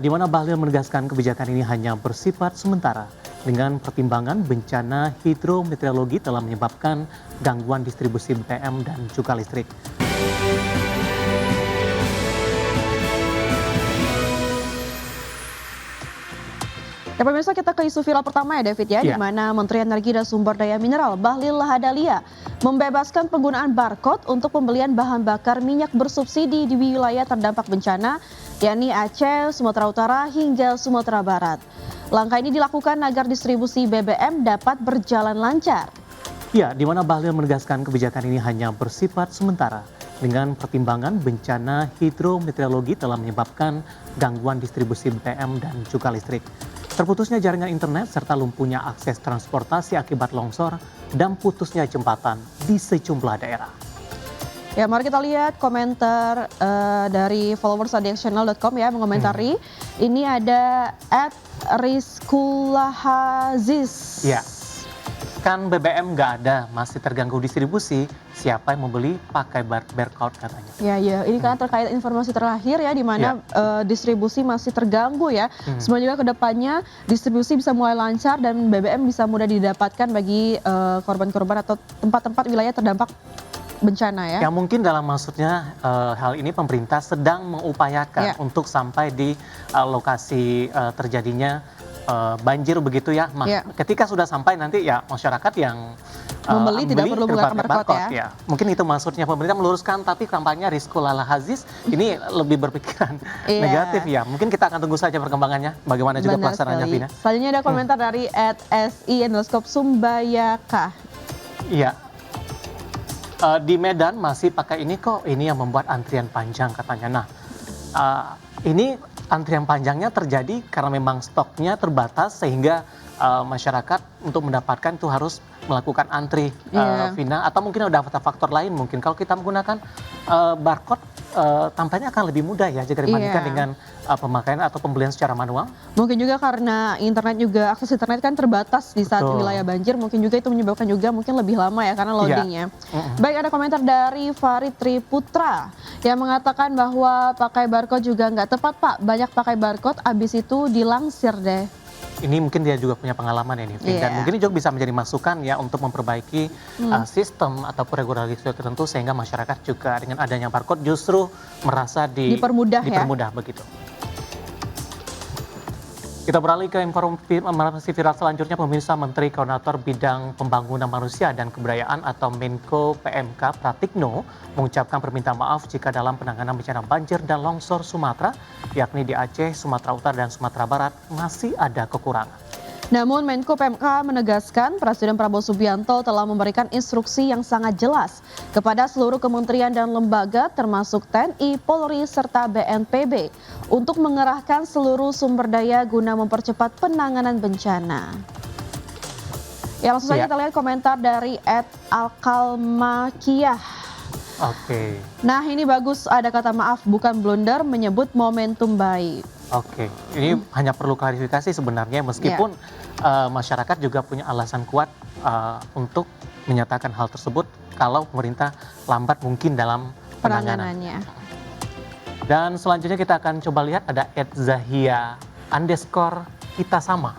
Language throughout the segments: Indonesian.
di mana Bahlil menegaskan kebijakan ini hanya bersifat sementara dengan pertimbangan bencana hidrometeorologi telah menyebabkan gangguan distribusi BBM dan juga listrik. Ya pemirsa, kita ke isu viral pertama ya David ya, di mana Menteri Energi dan Sumber Daya Mineral Bahlil Lahadalia membebaskan penggunaan barcode untuk pembelian bahan bakar minyak bersubsidi di wilayah terdampak bencana, yakni Aceh, Sumatera Utara hingga Sumatera Barat. Langkah ini dilakukan agar distribusi BBM dapat berjalan lancar. Ya, di mana Bahlil menegaskan kebijakan ini hanya bersifat sementara dengan pertimbangan bencana hidrometeorologi telah menyebabkan gangguan distribusi BBM dan juga listrik. Terputusnya jaringan internet serta lumpuhnya akses transportasi akibat longsor dan putusnya jembatan di sejumlah daerah. Ya, mari kita lihat komentar dari followers adiaksional.com ya, mengomentari. Ini ada @rizkulahaziz. Ya, kan BBM nggak ada, masih terganggu distribusi. Siapa yang membeli pakai barcode katanya. Ya, ini karena terkait informasi terakhir ya, di mana distribusi masih terganggu ya. Semoga ke depannya distribusi bisa mulai lancar dan BBM bisa mudah didapatkan bagi korban-korban atau tempat-tempat wilayah terdampak bencana ya. Yang mungkin dalam maksudnya hal ini pemerintah sedang mengupayakan untuk sampai di lokasi terjadinya banjir begitu ya. Ketika sudah sampai nanti ya masyarakat yang membeli tidak perlu menggunakan barcode ya. Mungkin itu maksudnya pemerintah meluruskan, tapi kampanye Rizkulahaziz ini lebih berpikiran negatif ya. Mungkin kita akan tunggu saja perkembangannya, bagaimana juga pelaksanaannya, Vina. Selanjutnya ada komentar dari @si_sumbayaka. Iya. Di Medan masih pakai ini kok, ini yang membuat antrian panjang katanya. Nah, ini antrian panjangnya terjadi karena memang stoknya terbatas sehingga masyarakat untuk mendapatkan itu harus melakukan antri, Vina, atau mungkin ada faktor lain mungkin. Kalau kita menggunakan barcode tampaknya akan lebih mudah ya jika dibandingkan dengan pemakaian atau pembelian secara manual. Mungkin juga karena internet juga, akses internet kan terbatas di saat wilayah banjir, mungkin juga itu menyebabkan juga mungkin lebih lama ya karena loadingnya. Baik, ada komentar dari Farid Triputra yang mengatakan bahwa pakai barcode juga nggak tepat Pak, banyak pakai barcode abis itu dilangsir deh. Ini mungkin dia juga punya pengalaman ini, dan mungkin juga bisa menjadi masukan ya untuk memperbaiki sistem ataupun regulasi tertentu sehingga masyarakat juga dengan adanya barcode justru merasa dipermudah begitu. Kita beralih ke informasi viral selanjutnya, pemirsa. Menteri Koordinator Bidang Pembangunan Manusia dan Kebudayaan atau Menko PMK Pratikno mengucapkan permintaan maaf jika dalam penanganan bencana banjir dan longsor Sumatera, yakni di Aceh, Sumatera Utara dan Sumatera Barat, masih ada kekurangan. Namun Menko PMK menegaskan Presiden Prabowo Subianto telah memberikan instruksi yang sangat jelas kepada seluruh kementerian dan lembaga termasuk TNI, Polri, serta BNPB untuk mengerahkan seluruh sumber daya guna mempercepat penanganan bencana. Ya, langsung saja kita lihat komentar dari @alkalmakiyah. Nah, ini bagus, ada kata maaf bukan blunder, menyebut momentum baik. Ini hanya perlu klarifikasi sebenarnya, meskipun masyarakat juga punya alasan kuat untuk menyatakan hal tersebut kalau pemerintah lambat mungkin dalam penanganannya. Dan selanjutnya kita akan coba lihat ada @zahia_kita sama.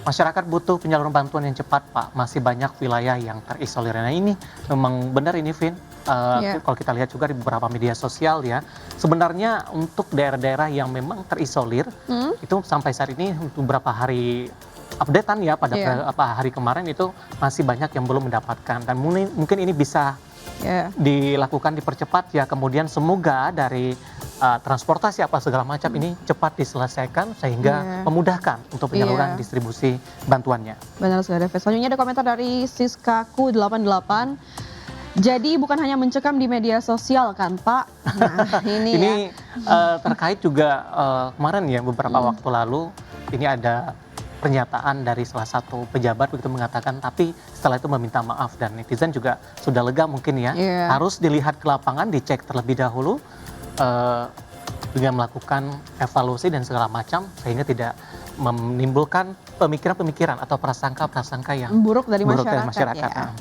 Masyarakat butuh penyaluran bantuan yang cepat Pak, masih banyak wilayah yang terisolir. Nah ini memang benar ini Vin. Kalau kita lihat juga di beberapa media sosial ya, sebenarnya untuk daerah-daerah yang memang terisolir itu sampai saat ini beberapa hari updatean ya pada hari kemarin itu masih banyak yang belum mendapatkan, dan mungkin ini bisa dilakukan dipercepat ya, kemudian semoga dari transportasi apa segala macam ini cepat diselesaikan sehingga memudahkan untuk penyaluran distribusi bantuannya. Benar sekali. Selanjutnya ada komentar dari Siskaku88. Jadi bukan hanya mencekam di media sosial kan Pak? Nah, ini terkait juga kemarin ya beberapa waktu lalu ini ada pernyataan dari salah satu pejabat begitu mengatakan, tapi setelah itu meminta maaf, dan netizen juga sudah lega mungkin ya. Harus dilihat ke lapangan, dicek terlebih dahulu dengan melakukan evaluasi dan segala macam sehingga tidak menimbulkan pemikiran-pemikiran atau prasangka-prasangka yang buruk dari masyarakat.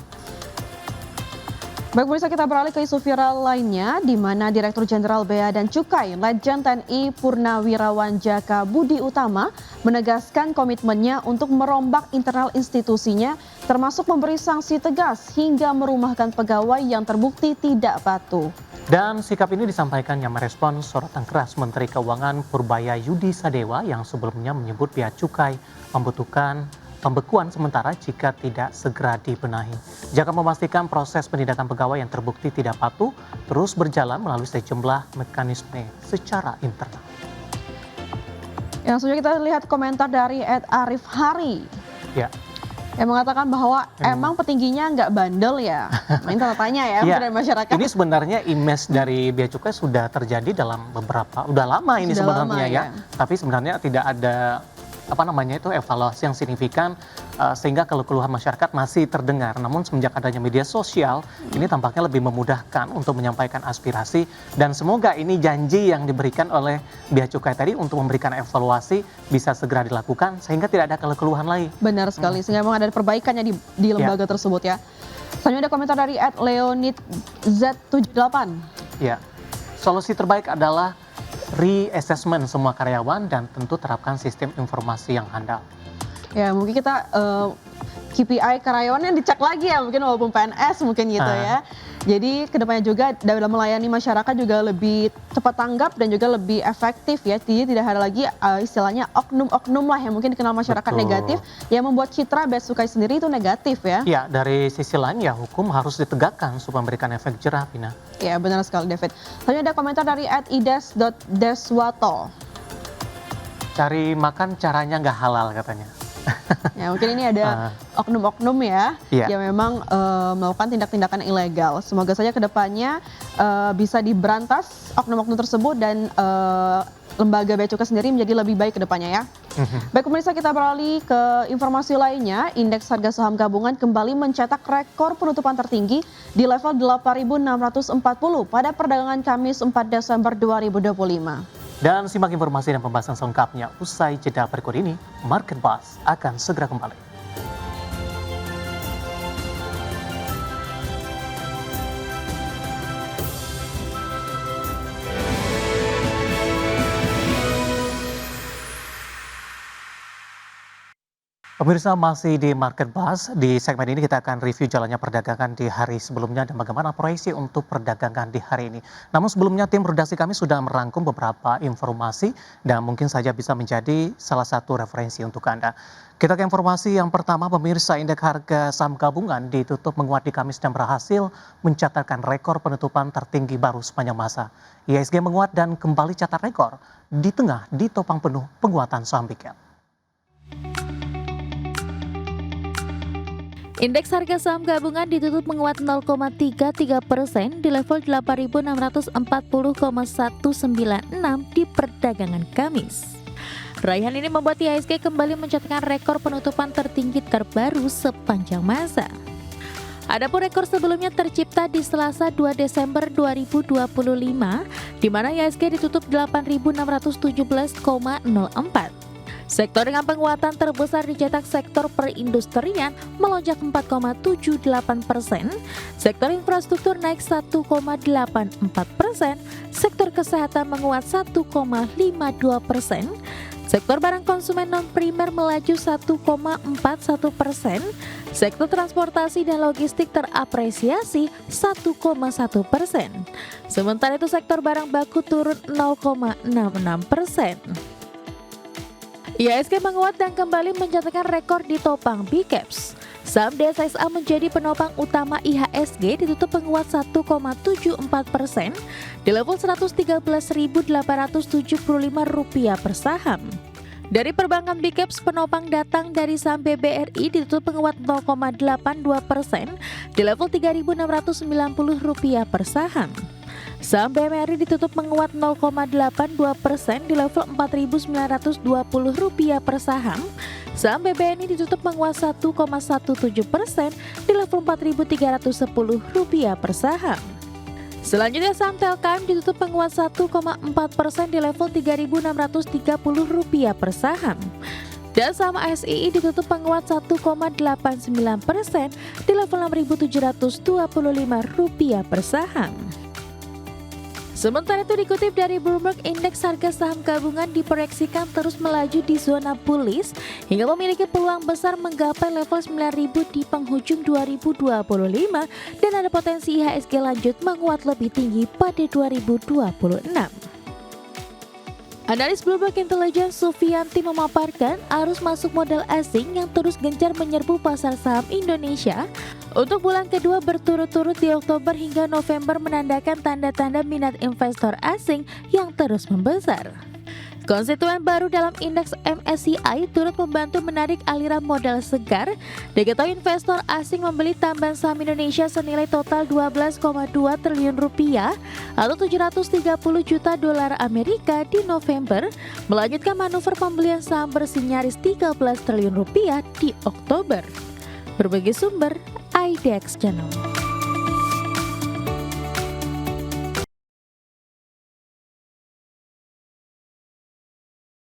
Baik, pemirsa, kita beralih ke isu viral lainnya, di mana Direktur Jenderal Bea dan Cukai, Letjen TNI Purnawirawan Jaka Budi Utama, menegaskan komitmennya untuk merombak internal institusinya, termasuk memberi sanksi tegas hingga merumahkan pegawai yang terbukti tidak patuh. Dan sikap ini disampaikannya merespon sorotan keras Menteri Keuangan Purbaya Yudi Sadewa yang sebelumnya menyebut Bea Cukai membutuhkan pembekuan sementara jika tidak segera dibenahi. Jaka memastikan proses penindakan pegawai yang terbukti tidak patuh terus berjalan melalui sejumlah mekanisme secara internal. Yang selanjutnya kita lihat komentar dari @Arif Hari. Ya. Yang mengatakan bahwa emang petingginya nggak bandel ya. Ini tanda tanya ya, dari masyarakat. Ini sebenarnya image dari Bea Cukai sudah terjadi dalam udah lama ini Sudah sebenarnya lama, ya. Tapi sebenarnya tidak ada evaluasi yang signifikan sehingga keluhan masyarakat masih terdengar. Namun semenjak adanya media sosial ini tampaknya lebih memudahkan untuk menyampaikan aspirasi dan semoga ini janji yang diberikan oleh Bea Cukai tadi untuk memberikan evaluasi bisa segera dilakukan sehingga tidak ada keluhan lagi. Benar sekali, sehingga memang ada perbaikannya di lembaga tersebut ya. Selanjutnya ada komentar dari @Leonid Z78. Ya, solusi terbaik adalah reassessment semua karyawan dan tentu terapkan sistem informasi yang handal. Ya, mungkin kita KPI karyawannya dicek lagi ya, mungkin walaupun PNS mungkin gitu ya. Jadi kedepannya juga dalam melayani masyarakat juga lebih cepat tanggap dan juga lebih efektif ya. Jadi tidak ada lagi istilahnya oknum-oknum lah yang mungkin dikenal masyarakat negatif yang membuat citra Bea Cukai sendiri itu negatif ya. Ya, dari sisi lain ya hukum harus ditegakkan supaya memberikan efek jerah, Pina. Ya, benar sekali David. Selanjutnya ada komentar dari @ides.deswato. Cari makan caranya nggak halal katanya. Ya, mungkin ini ada oknum-oknum ya, yang memang melakukan tindak-tindakan ilegal. Semoga saja kedepannya bisa diberantas oknum-oknum tersebut dan lembaga Bea Cukai sendiri menjadi lebih baik kedepannya ya. Baik pemirsa, kita beralih ke informasi lainnya. Indeks harga saham gabungan kembali mencetak rekor penutupan tertinggi di level 8.640 pada perdagangan Kamis 4 Desember 2025. Dan simak informasi dan pembahasan selengkapnya usai jeda berikut ini. Market Buzz akan segera kembali. Pemirsa, masih di Market Buzz. Di segmen ini kita akan review jalannya perdagangan di hari sebelumnya dan bagaimana proyeksi untuk perdagangan di hari ini. Namun sebelumnya tim redaksi kami sudah merangkum beberapa informasi dan mungkin saja bisa menjadi salah satu referensi untuk Anda. Kita ke informasi yang pertama, pemirsa, indeks harga saham gabungan ditutup menguat di Kamis dan berhasil mencatatkan rekor penutupan tertinggi baru sepanjang masa. IHSG menguat dan kembali catat rekor di tengah ditopang penuh penguatan saham big cap. Indeks harga saham gabungan ditutup menguat 0,33% di level 8.640,196 di perdagangan Kamis. Raihan ini membuat IHSG kembali mencatatkan rekor penutupan tertinggi terbaru sepanjang masa. Adapun rekor sebelumnya tercipta di Selasa 2 Desember 2025, di mana IHSG ditutup 8.617,04. Sektor dengan penguatan terbesar dicetak sektor perindustrian melonjak 4,78%, sektor infrastruktur naik 1,84%, sektor kesehatan menguat 1,52%, sektor barang konsumen non-primer melaju 1,41%, sektor transportasi dan logistik terapresiasi 1,1%. Sementara itu sektor barang baku turun 0,66%. IHSG menguat dan kembali mencatatkan rekor di topang big caps. Saham DSSA menjadi penopang utama IHSG ditutup menguat 1,74% di level Rp113.875 per saham. Dari perbankan big caps, penopang datang dari saham BBRI ditutup menguat 0,82% di level Rp3.690 per saham. Saham BMRI ditutup menguat 0,82% di level Rp4.920 per saham. Saham BBNI ditutup menguat 1,17% di level Rp4.310 per saham. Selanjutnya saham Telkom ditutup menguat 1,4% di level Rp3.630 per saham. Dan saham ASII ditutup penguat 1,89% di level Rp6.725 per saham. Sementara itu dikutip dari Bloomberg, indeks harga saham gabungan diproyeksikan terus melaju di zona bullish hingga memiliki peluang besar menggapai level 9.000 di penghujung 2025 dan ada potensi IHSG lanjut menguat lebih tinggi pada 2026. Analis Bloomberg Intelligence Sufianti memaparkan arus masuk modal asing yang terus gencar menyerbu pasar saham Indonesia untuk bulan kedua berturut-turut di Oktober hingga November menandakan tanda-tanda minat investor asing yang terus membesar. Konstituen baru dalam indeks MSCI turut membantu menarik aliran modal segar. Diketahui investor asing membeli tambahan saham Indonesia senilai total 12,2 triliun rupiah atau 730 juta dolar Amerika di November, melanjutkan manuver pembelian saham bersih nyaris 13 triliun rupiah di Oktober. Berbagai sumber, IDX Channel.